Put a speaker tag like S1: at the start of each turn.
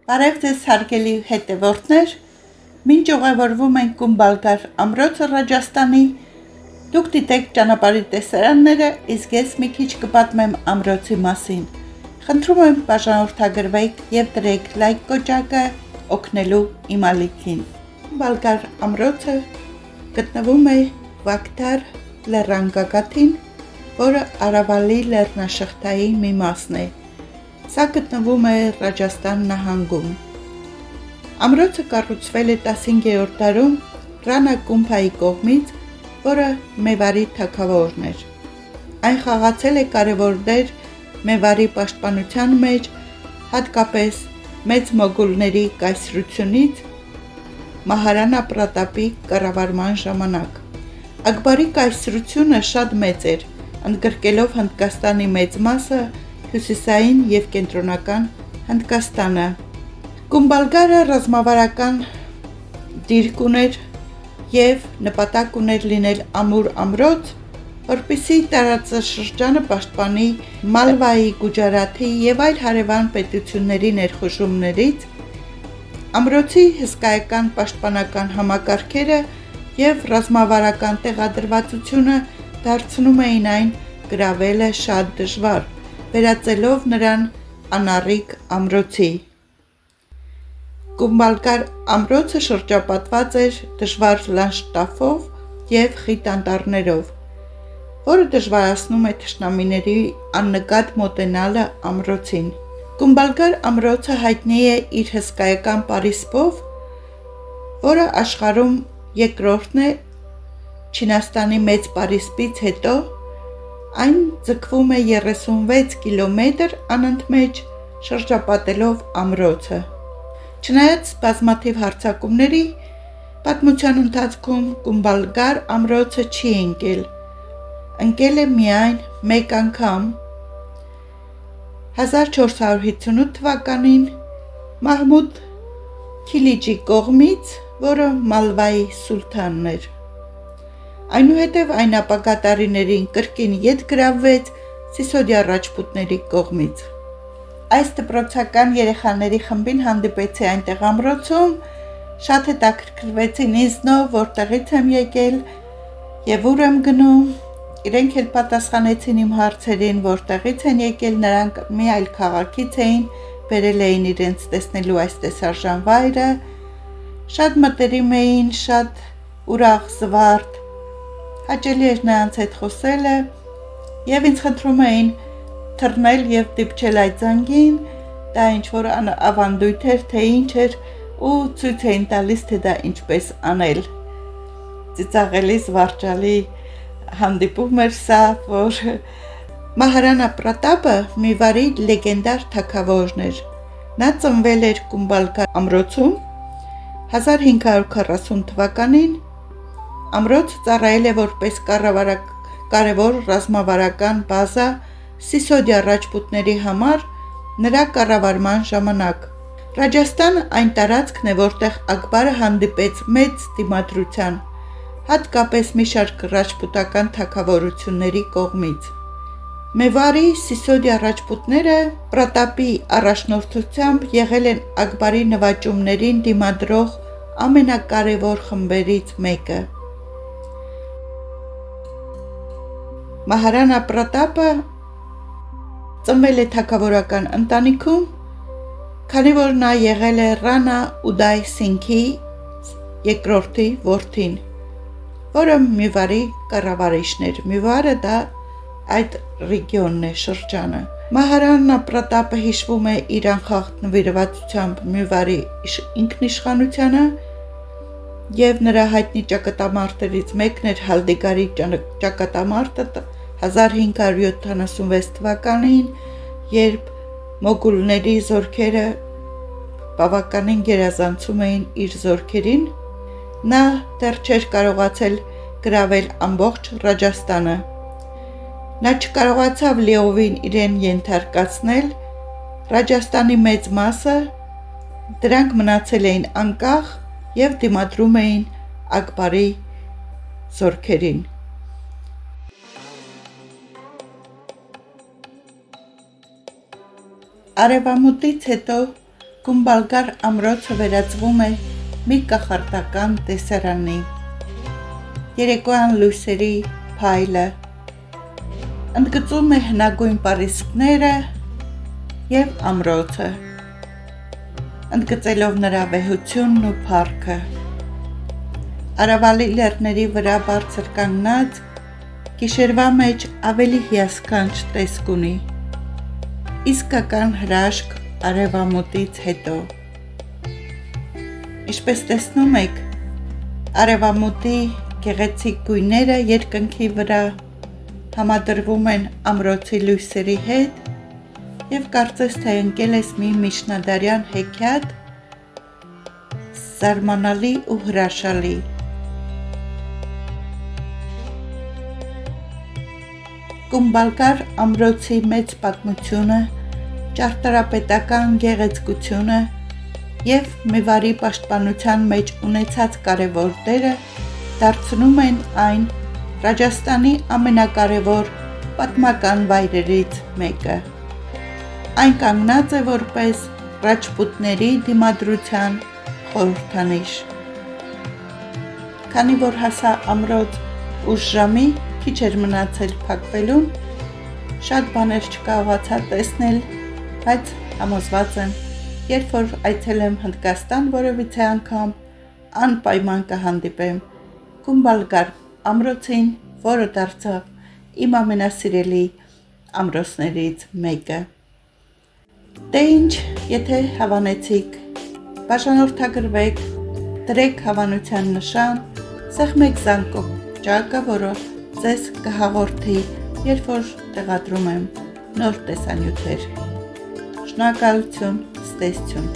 S1: Բարև ձեզ հարգելի հետևորդներ, մինչ ուղևորվում ենք Կումբալգար ամրոցը Ռաջաստանի, դուք դիտեք ճանապարհի տեսարանները, իսկ ես մի քիչ կպատմեմ ամրոցի մասին։ Խնդրում եմ բաժանորդագրվեք եւ դրեք լայք կոճակը օգնելու իմ ալիքին։ Կումբալգար ամրոցը գտնվում է Վակտար լեռան գագաթին, որը Արավալի լեռնաշղթայի մի մասն է։ Սա գտնվում է Ռաջաստան նահանգում։ Ամրոցը կառուցվել է 15-րդ դարում Ռանա Կումբայի կողմից, որը Մեվարի թագավորն էր։ Այն խաղացել է կարևոր դեր Մեվարի պաշտպանության մեջ, հատկապես մեծ մոգոլների կայսրությունից Մահարանա Պրատապի կառավարման ժամանակ։ Ակբարի կայսրությունը շատ մեծ էր, ընդգրկելով Հնդկաստանի մեծ մասը, հյուսիսային և կենտրոնական Հնդկաստանը։ Կումբալգարը ռազմավարական դիրք ուներ և նպատակ ուներ լինել ամուր ամրոց, որպեսզի տարածաշրջանը պաշտպանի Մալվայի, Գուջարաթի և այլ հարևան պետությունների ներխուժումներից։ Ամրոցի հսկայական պաշտպանական համակարգերը և ռազմավարական տեղադրվածությունը դարձնում էին այն գրավելը շատ դժվար, վերածելով նրան անառիկ ամրոցի։ Կումբալգար ամրոցը շրջապատված էր դժվար լանդշաֆտով և խիտ անտառներով, որը դժվարացնում է թշնամիների աննկատ մոտենալը ամրոցին։ Կումբալգար ամրոցը հայտնի է իր հսկայական պարիսպով, որը աշխարհում երկրորդն է Չինաստանի մեծ պարիսպից հետո։ Այն ձգվում է 36 կիլոմետր անընդմեջ շրջապատելով ամրոցը։ Չնայած բազմաթիվ հարձակումների, պատմության ընթացքում Կումբալգար ամրոցը չի ընկել։ Ընկել է միայն մեկ անգամ 1458 թվականին Մահմուդ Քիլիջի կողմից, որը Մալվայի սուլթանն էր։ Այնուհետև այն ապագա տարիներին կրկին ետ գրավվեց Սիսոդիա ռաջպուտների կողմից։ Այս դպրոցական երեխաների խմբին հանդիպեցի այնտեղ ամրոցում, շատ հետաքրքրվեցին ինձնով, որտեղից եմ եկել և ուր եմ գնում։ Իրենք էլ պատասխանեցին իմ հարցերին, որտեղից են եկել, նրանք մի այլ քաղաքից էին, բերել էին իրենց տեսնելու այս տեսարժան վայրը, շատ մտերիմ էին, շատ ուրախ, զվարթ, հաճելի էր նրանց հետ խոսելը և ինձ խնդրում էին թռնել և դիպչել այդ զանգին, դա ինչ-որ ավանդույթ էր, թե ինչ էր ու ցույց էին տալիս, թե դա ինչպես անել։ Ծիծաղելի, զվարճալի հանդիպում էր սա, որ Մահարանա Պրատապը Մեվարի լեգենդար թագավորն էր։ Նա ծնվել էր Կումբալգար ամրոցում 1540 թվականին։ Ամրոցը ծառայել է որպես կարևոր ռազմավարական բազա Սիսոդիա ռաջպուտների համար նրա կառավարման ժամանակ։ Ռաջաստանը այն տարածքն է, որտեղ Ակբարը հանդիպեց մեծ դիմադրության, հատկապես մի շարք ռաջպուտական թագավորությունների կողմից։ Մեվարի Սիսոդիա ռաջպուտները Պրատապի առաջնորդությամբ եղել են Ակբարի նվաճումներին դիմադրող ամենակարևոր խմբերից մեկը։ Մահարանա Պրատապը ծնվել է թագավորական ընտանիքում, քանի որ նա եղել է Ռանա Ուդայ Սինգի երկրորդի որդին, որը Մեվարի կառավարիչն էր։ Մեվարը դա այդ ռեգիոնն է, շրջանը։ Մահարանա Պրատապը հիշվում է իր անխախտ նվիրվածությամբ Մեվարի ինքնիշխանությանը և նրա հայտնի ճակատամարտերից մեկն էր Հալդիգարի ճակատամարտը 1576 թվականին, երբ մոգոլների զորքերը բավականին գերազանցում էին իր զորքերին, նա դեռ չէր կարողացել գրավել ամբողջ Ռաջաստանը։ Նա չկարողացավ լիովին իրեն ենթարկացնել Ռաջաստանի մեծ մասը, դրանք մնացել էին անկախ և դիմադրում էին Ակբարի զորքերին։ Արևամուտից հետո Գումբալգար ամրոցը վերածվում է մի կախարդական տեսարանի։ Երեկոյան լույսերի փայլը ընդգծում է հնագույն պարիսպները և ամրոցը, ընդգծելով նրա վեհությունն ու փառքը։ Արավալի լեռների վրա բարձր կանգնած գիշերվա մեջ ավելի հիասքանչ տեսք ունի, իսկական հրաշք արևամուտից հետո։ Ինչպես տեսնում եք, արևամուտի գեղեցիկ գույները երկնքի վրա համադրվում են ամրոցի լույսերի հետ և կարծես թե ընկել ես մի միջնադարյան հեքիաթ, զարմանալի ու հրաշալի։ Գումբալգար ամրոցի մեծ պատմությունը, ճարտարապետական գեղեցկությունը և Մեվարի պաշտպանության մեջ ունեցած կարևոր դերը դարձնում են այն Ռաջասթանի ամենակարևոր պատմական վայրերից մեկը։ Այն կանգնած է որպես ռաջպուտների դիմադրության խորհրդանիշ։ Քանի որ հասա ամրոց ուշ ժամի, քիչ էր մնացել փակվելուն, շատ բաներ չկարողացա տեսնել, բայց համոզված եմ, երբ որ այցելեմ Հնդկաստան որևիցե անգամ, անպայման կհանդիպեմ Գումբալգար ամրոցին, որը դարձավ իմ ամենասիրելի ամրոցներից մեկը։ Դե ինչ, եթե հավանեցիք, բաժանորդագրվեք, դրեք հավանության նշան, սեղմեք զանգակը, որը ձեզ կհաղորդի, երբ որ տեղադրում եմ նոր տեսանյութեր։ Շնորհակալություն, ցտեսություն։